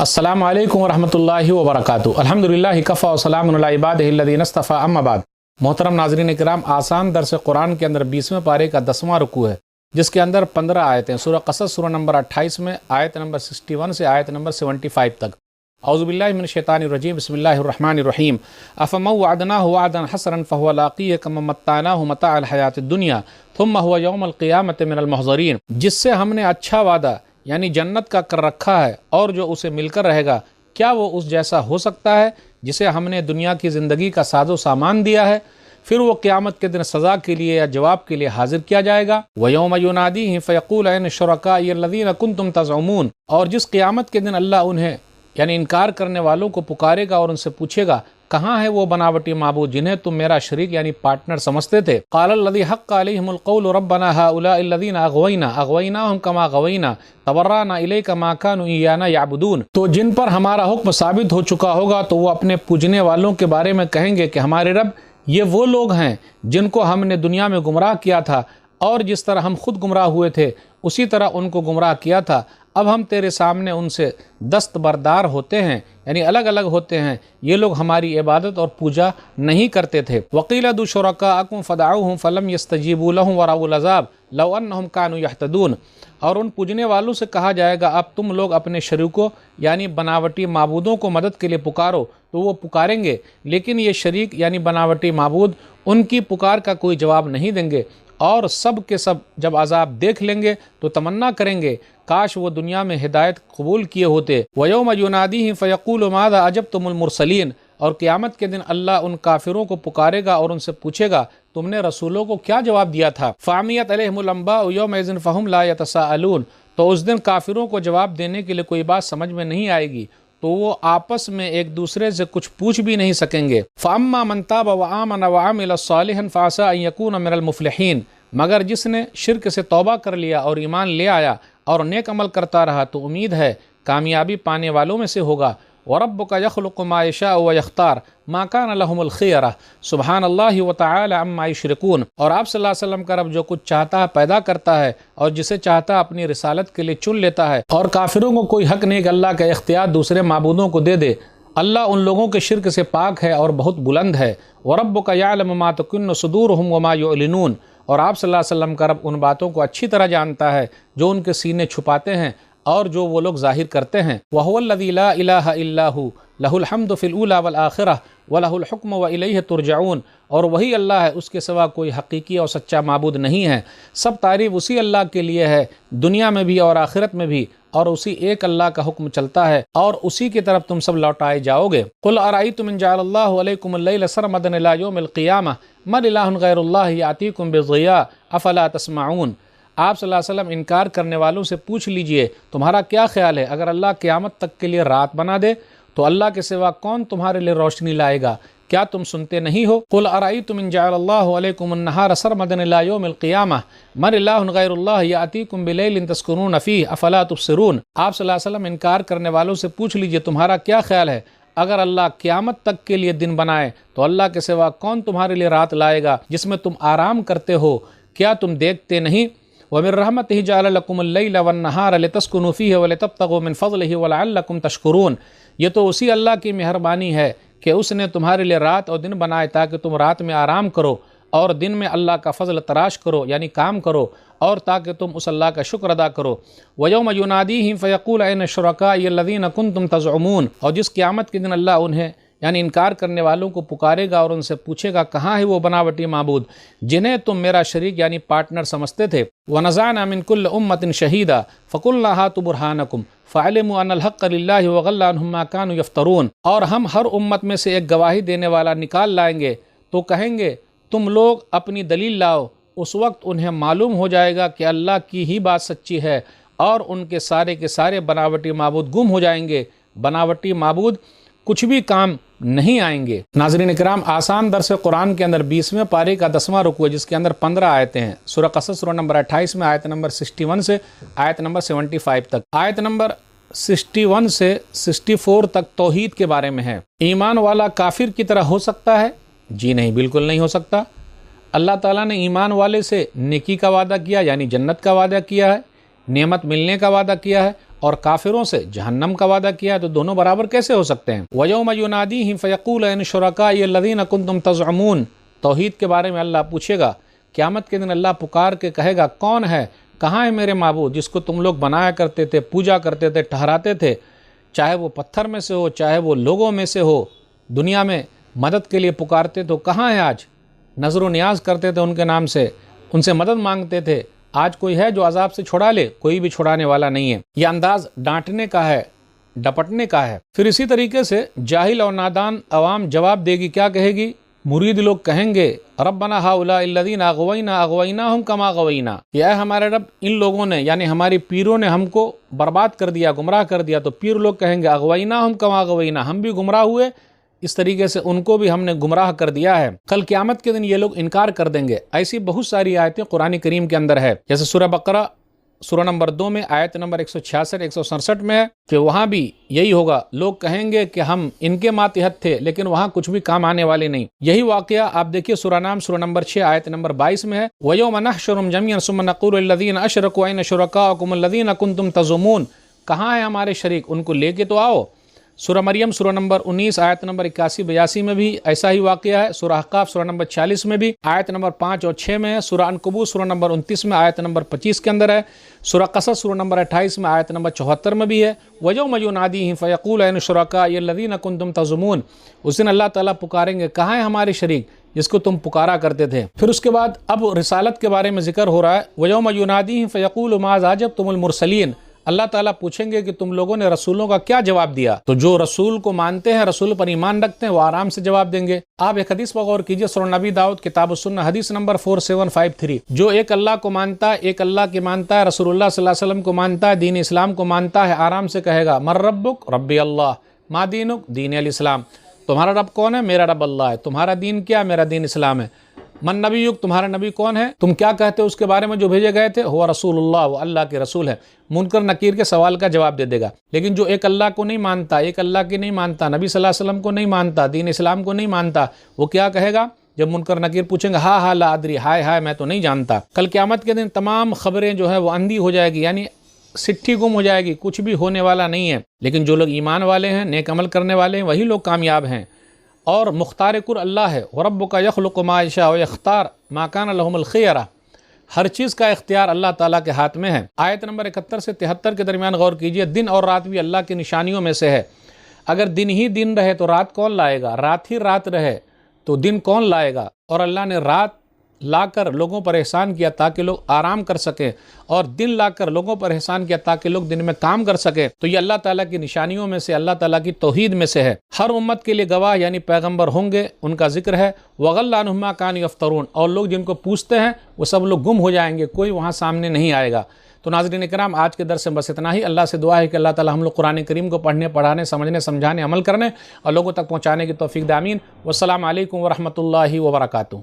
अस्सलामु अलैकुम वरहमतुल्लाहि वबरकातुहू। अल्हम्दुलिल्लाहि कफ़ा व सलामुन अला इबादिहिल्लज़ीना इस्तफ़ा, अम्मा बाद। मोहतरम नाज़रीन किराम, आसान दर्स कुरान के अंदर 20वें पारे का 10वां रुकू है, जिसके अंदर 15 आयतें। सूरह क़सस सूरह नंबर 28 में आयत नंबर 61 से आयत नंबर 75 तक। औज़ु बिल्लाहि मिनश शैतानिर रजीम, बिस्मिल्लाहिर रहमानिर रहीम। अफ़मन वअदनाहु वअदन हसनन फ़हुव लाक़ीह कमन मत्तानाहु मताअल हयातिद दुनिया थुम्मा हुवा यौमल क़ियामति मिनल मुहज़रीन। जिससे हमने अच्छा वादा यानी जन्नत का कर रखा है और जो उसे मिलकर रहेगा, क्या वो उस जैसा हो सकता है जिसे हमने दुनिया की ज़िंदगी का साजो सामान दिया है, फिर वो क़यामत के दिन सज़ा के लिए या जवाब के लिए हाजिर किया जाएगा। वयौम युनादीहिम फ़यक़ूलु ऐन शुरकाई अल्लज़ीना कुन्तुम तज़अमून। और जिस क़यामत के दिन अल्लाह उन्हें यानी इनकार करने वालों को पुकारेगा और उनसे पूछेगा, कहाँ है वो बनावटी माबूद जिन्हें तुम मेरा शरीक यानी पार्टनर समझते थे। क़ालल्लज़ी हक़्क़ अलैहिमुल क़ौलु रब्बना हाउलाइ अल्लज़ीना अग़वैनाहुम कमा ग़वैना तबर्रअना इलैका मा कानू इय्याना यअबुदून। तो जिन पर हमारा हुक्म साबित हो चुका होगा तो वो अपने पूजने वालों के बारे में कहेंगे कि हमारे रब, ये वो लोग हैं जिनको हमने दुनिया में गुमराह किया था, और जिस तरह हम खुद गुमराह हुए थे उसी तरह उनको गुमराह किया था। अब हम तेरे सामने उनसे दस्तबरदार होते हैं यानी अलग अलग होते हैं। ये लोग हमारी इबादत और पूजा नहीं करते थे। वक़ील दु शुरकाअकुम फदअूहुम फलम यस्तजीबू लहुम वरअउल अज़ाब लौ अन्नहुम कानू यहतदून। और उन पूजने वालों से कहा जाएगा, अब तुम लोग अपने शरीकों यानी बनावटी माबूदों को मदद के लिए पुकारो, तो वो पुकारेंगे, लेकिन ये शरीक यानी बनावटी माबूद उनकी पुकार का कोई जवाब नहीं देंगे। और सब के सब जब अज़ाब देख लेंगे तो तमन्ना करेंगे, काश वो दुनिया में हिदायत कबूल किए होते। वयौम युनादीहिम फ़यक़ूलु माज़ा अजबतुमुल मुरसलीन। और क़यामत के दिन अल्लाह उन काफिरों को पुकारेगा और उनसे पूछेगा, तुमने रसूलों को क्या जवाब दिया था। फ़ामियत अलैहिमुल अंबाउ यौमइज़िन फ़हुम ला यतसाअलून। तो उस दिन काफिरों को जवाब देने के लिए कोई बात समझ में नहीं आएगी, तो वो आपस में एक दूसरे से कुछ पूछ भी नहीं सकेंगे। फ़अम्मा मन ताब व आमन व अमिल सालिहन फ़असा अन यकून मिनल मुफ़्लिहीन। मगर जिसने शिर्क से तौबा कर लिया और ईमान ले आया और नेक अमल करता रहा, तो उम्मीद है कामयाबी पाने वालों में से होगा। वरब्बुका यख़्लुक़ु मा यशाअ व यख्तार मा कान लहुमुल ख़ियरा सुब्हानल्लाहि व तआला अम्मा युश्रिकून। और आप सल्लल्लाहु अलैहि वसल्लम का रब जो कुछ चाहता है पैदा करता है और जिसे चाहता है अपनी रिसालत के लिए चुन लेता है। और काफिरों को कोई हक नहीं कि अल्लाह का इख्तियार दूसरे माबूदों को दे दे। अल्लाह उन लोगों के शिर्क से पाक है और बहुत बुलंद है। वरब्बुका यअलमु मा तुकिन्नु सुदूरुहुम व मा युअलिनून। और आप सल्लल्लाहु अलैहि वसल्लम का रब उन बातों को अच्छी तरह जानता है जो उनके सीने छुपाते हैं और जो वो लोग जाहिर करते हैं। वहुवल्लज़ी ला इलाहा इल्ला हु लहुल हम्दु फिल ऊला वल आखिरह व लहुल हुक्मु व इलैहि तुरजऊन। और वही अल्लाह है, उसके सिवा कोई हकीकी और सच्चा माबूद नहीं है। सब तारीफ़ उसी अल्लाह के लिए है, दुनिया में भी और आखिरत में भी, और उसी एक अल्लाह का हुक्म चलता है और उसी की तरफ तुम सब लौटाए जाओगे। कुल अराइतुम इन जअलल्लाहु अलैकुमुल लैला सरमदन इला यौमिल क़ियामह मन इलाहुन गैरुल्लाहि यातीकुम बिज़िया अफ़ला तस्मऊन। आप सल्लल्लाहु अलैहि वसल्लम इनकार करने वालों से पूछ लीजिए, तुम्हारा क्या ख्याल है, अगर अल्लाह क़यामत तक के लिए रात बना दे तो अल्लाह के सिवा कौन तुम्हारे लिए रोशनी लाएगा, क्या तुम सुनते नहीं हो। कुल अराइतुम इन जअलल्लाहु अलैकुमुन नहार सरमदन इला यौमिल क़ियामह मन इलाहुन गैरुल्लाहि यातीकुम बिलैलिन तस्कुनून फ़ीह अफ़ला तुबसिरून। आप सल्लल्लाहु अलैहि वसल्लम इनकार करने वालों से पूछ लीजिए, तुम्हारा क्या ख्याल है, अगर अल्लाह क़यामत तक के लिए दिन बनाए तो अल्लाह के सिवा कौन तुम्हारे लिए रात लाएगा जिसमें तुम आराम करते हो, क्या तुम देखते नहीं। वमिन रहमतिही जअल लकुमुल लैला वन्नहार लितस्कुनू फ़ीह व लितब्तगू मिन फ़ज़लिही व लअल्लकुम तशकुरून। ये तो उसी अल्लाह की मेहरबानी है कि उसने तुम्हारे लिए रात और दिन बनाए ताकि तुम रात में आराम करो और दिन में अल्लाह का फ़ज़ल तराश करो यानी काम करो, और ताकि तुम उस अल्लाह का शुक्र अदा करो। वयौम युनादीहिम फ़यक़ूलु ऐन शुरकाई अल्लज़ीना कुन्तुम तज़अमून। और जिस क़यामत के दिन अल्लाह उन्हें यानी इनकार करने वालों को पुकारेगा और उनसे पूछेगा, कहाँ है वो बनावटी माबूद जिन्हें तुम मेरा शरीक यानी पार्टनर समझते थे। वनज़अना मिन कुल्लि उम्मतिन शहीदा फ़क़ुलना हातु बुरहानकुम फ़अलिमू अन्नल हक़्क़ लिल्लाहि व ग़ल्ल अन्हुम मा कानू यफ़्तरून। और हम हर उम्मत में से एक गवाही देने वाला निकाल लाएंगे, तो कहेंगे तुम लोग अपनी दलील लाओ। उस वक्त उन्हें मालूम हो जाएगा कि अल्लाह की ही बात सच्ची है और उनके सारे के सारे बनावटी माबूद गुम हो जाएंगे। बनावटी माबूद कुछ भी काम नहीं आएंगे। नाज़रीन किराम, आसान दर्स कुरान के अंदर 20वें पारे का 10वां रुकू है, जिसके अंदर 15 आयतें हैं। सूरह क़सस सूरह नंबर 28 में आयत नंबर 61 से आयत नंबर 75 तक। आयत नंबर 61 से 64 तक तौहीद के बारे में है। ईमान वाला काफिर की तरह हो सकता है? जी नहीं, बिल्कुल नहीं हो सकता। अल्लाह ताला ने ईमान वाले से नेकी का वादा किया यानी जन्नत का वादा किया है, नेमत मिलने का वादा किया है, اور کافروں سے جہنم کا وعدہ کیا ہے، تو دونوں برابر کیسے ہو سکتے ہیں؟ وَيَوْمَ يُنَادِيهِمْ فَيَقُولُ أَيْنَ شُرَكَائِيَ الَّذِينَ كُنتُمْ تَزْعُمُونَ۔ توحید کے بارے میں اللہ پوچھے گا، قیامت کے دن اللہ پکار کے کہے گا، کون ہے، کہاں ہے میرے معبود جس کو تم لوگ بنایا کرتے تھے، پوجا کرتے تھے، ٹھہراتے تھے، چاہے وہ پتھر میں سے ہو، چاہے وہ لوگوں میں سے ہو، دنیا میں مدد کے لیے پکارتے تو کہاں ہے آج؟ نظر و نیاز کرتے تھے ان کے نام سے، ان سے مدد مانگتے تھے، آج کوئی ہے جو عذاب سے چھڑا لے؟ کوئی بھی چھڑانے والا نہیں ہے۔ یہ انداز ڈانٹنے کا ہے، ڈپٹنے کا ہے۔ پھر اسی طریقے سے جاہل اور نادان عوام جواب دے گی، کیا کہے گی؟ مرید لوگ کہیں گے، ربنا ہؤلاء الذین اغوینا اغویناہم کما غوینا، اے ہمارے رب ان لوگوں نے یعنی ہماری پیروں نے ہم کو برباد کر دیا، گمراہ کر دیا۔ تو پیر لوگ کہیں گے، اغویناہم کما غوینا، ہم بھی گمراہ ہوئے اس طریقے سے ان کو بھی ہم نے گمراہ کر دیا ہے۔ کل قیامت کے دن یہ لوگ انکار کر دیں گے۔ ایسی بہت ساری آیتیں قرآن کریم کے اندر ہے، جیسے سورہ بقرہ سورہ نمبر 2 میں آیت نمبر 166 167 میں ہے کہ وہاں بھی یہی ہوگا، لوگ کہیں گے کہ ہم ان کے ماتحت تھے لیکن وہاں کچھ بھی کام آنے والے نہیں۔ یہی واقعہ آپ دیکھیے سورہ نام سورہ نمبر 6 آیت نمبر 22 میں ہے، وَيَوْمَ نَحْشُرُهُمْ جَمِيعًا ثُمَّ نَقُولُ لِلَّذِينَ أَشْرَكُوا أَيْنَ شُرَكَاؤُكُمُ الَّذِينَ كُنتُمْ تَزْعُمُونَ، کہاں ہیں ہمارے شریک، ان کو لے کے تو آؤ۔ سورہ مریم سورہ نمبر 19 آیت نمبر 81-82 میں بھی ایسا ہی واقعہ ہے۔ سورہ احقاف سورہ نمبر 40 میں بھی آیت نمبر 5 اور 6 میں ہے۔ سورہ عنکبوت سورہ نمبر 29 میں آیت نمبر 25 کے اندر ہے۔ سورہ قصص سورہ نمبر 28 میں آیت نمبر 74 میں بھی ہے، وَيَوْمَ يُنَادِيهِمْ فَيَقُولُ أَيْنَ شُرَكَائِيَ الَّذِينَ كُنتُمْ تَزْعُمُونَ، اس دن اللہ تعالیٰ پکاریں گے، کہاں ہیں ہمارے شریک جس کو تم پکارا کرتے تھے۔ پھر اس کے بعد اب رسالت کے بارے میں ذکر ہو رہا ہے، وَيَوْمَ يُنَادِيهِمْ فَيَقُولُ مَاذَا أَجَبْتُمُ الْمُرْسَلِينَ، اللہ تعالیٰ پوچھیں گے کہ تم لوگوں نے رسولوں کا کیا جواب دیا؟ تو جو رسول کو مانتے ہیں، رسول پر ایمان رکھتے ہیں، وہ آرام سے جواب دیں گے۔ آپ ایک حدیث پر غور کیجئے، سنن نبی داؤد کتاب السنہ حدیث نمبر 4753، جو ایک اللہ کو مانتا ہے، ایک اللہ کی مانتا ہے، رسول اللہ صلی اللہ علیہ وسلم کو مانتا ہے، دین اسلام کو مانتا ہے، آرام سے کہے گا، من ربک ربی اللہ، ما دینک دین الاسلام، تمہارا رب کون ہے؟ میرا رب اللہ ہے۔ تمہارا دین کیا؟ میرا دین اسلام ہے۔ من نبیک، تمہارا نبی کون ہے؟ تم کیا کہتے ہو اس کے بارے میں جو بھیجے گئے تھے؟ ہوا رسول اللہ، وہ اللہ کے رسول ہے۔ منکر نکیر کے سوال کا جواب دے دے گا۔ لیکن جو ایک اللہ کو نہیں مانتا، ایک اللہ کی نہیں مانتا، نبی صلی اللہ علیہ وسلم کو نہیں مانتا، دین اسلام کو نہیں مانتا، وہ کیا کہے گا جب منکر نکیر پوچھیں گے؟ ہاں ہاں لا ادری، ہائے ہائے میں تو نہیں جانتا۔ کل قیامت کے دن تمام خبریں جو ہے وہ اندھی ہو جائے گی، یعنی سٹھی گم ہو جائے گی، کچھ بھی ہونے والا نہیں ہے۔ لیکن جو لوگ ایمان والے ہیں، نیک عمل کرنے والے ہیں، وہی لوگ کامیاب ہیں۔ اور مختار کر اللہ ہے، وَرَبُّكَ يَخْلُقُ مَا يَشَاءُ وَيَخْتَارُ مَا كَانَ لَهُمُ الْخِيَرَةُ، ہر چیز کا اختیار اللہ تعالیٰ کے ہاتھ میں ہے۔ آیت نمبر 71 سے 73 کے درمیان غور کیجئے، دن اور رات بھی اللہ کی نشانیوں میں سے ہے۔ اگر دن ہی دن رہے تو رات کون لائے گا؟ رات ہی رات رہے تو دن کون لائے گا؟ اور اللہ نے رات لا کر لوگوں پر احسان کیا تاکہ لوگ آرام کر سکیں، اور دن لا کر لوگوں پر احسان کیا تاکہ لوگ دن میں کام کر سکیں۔ تو یہ اللہ تعالیٰ کی نشانیوں میں سے، اللہ تعالیٰ کی توحید میں سے ہے۔ ہر امت کے لیے گواہ یعنی پیغمبر ہوں گے، ان کا ذکر ہے، وَغَلَّ عَنْهُمْ مَا كَانُوا يَفْتَرُونَ، اور لوگ جن کو پوچھتے ہیں وہ سب لوگ گم ہو جائیں گے، کوئی وہاں سامنے نہیں آئے گا۔ تو ناظرین کرام، آج کے درس میں بس اتنا ہی۔ اللہ سے دعا ہے کہ اللہ تعالیٰ ہم لوگ قرآن کریم کو پڑھنے، پڑھانے، سمجھنے، سمجھانے، عمل کرنے اور لوگوں تک پہنچانے کی توفیق دے، آمین۔ والسلام علیکم ورحمۃ اللہ وبرکاتہ۔